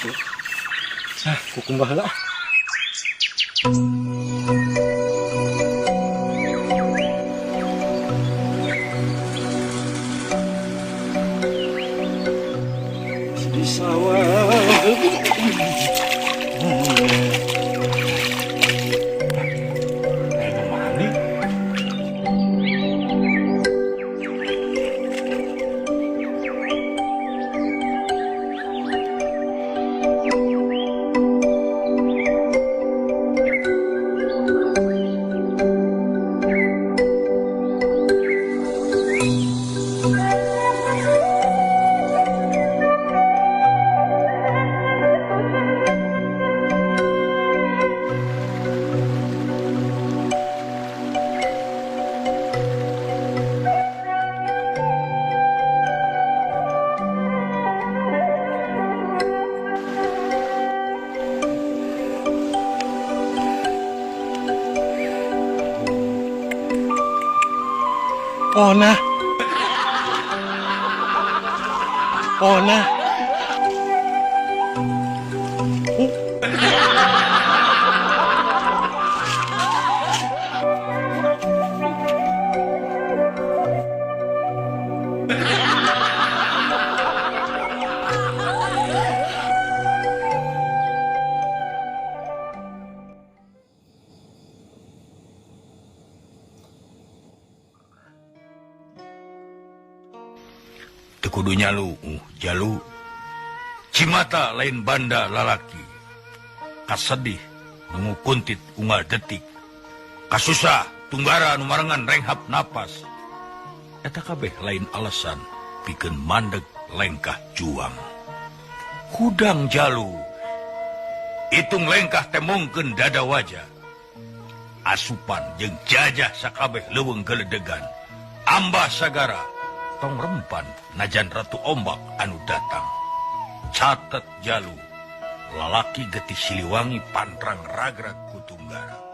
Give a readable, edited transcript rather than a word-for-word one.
Tuh. Kukumbah lah. Di sawah. Ona. Kudu nyalu, jalu. Cimata lain banda lalaki. Kasedih, nunggu kuntit unggal detik. Kasusah, tunggara numarengan renghap napas. Eta kabeh lain alasan, pikeun mandeg lengkah juang. Hudang jalu, itung lengkah temongkeun dada wajah. Asupan jeung jajah sakabeh leuweung geledegan. Ambah sagara, tong rempan najan ratu ombak anu datang. Catet jalu, lalaki getih Siliwangi pantrang ragrag ku Tunggara.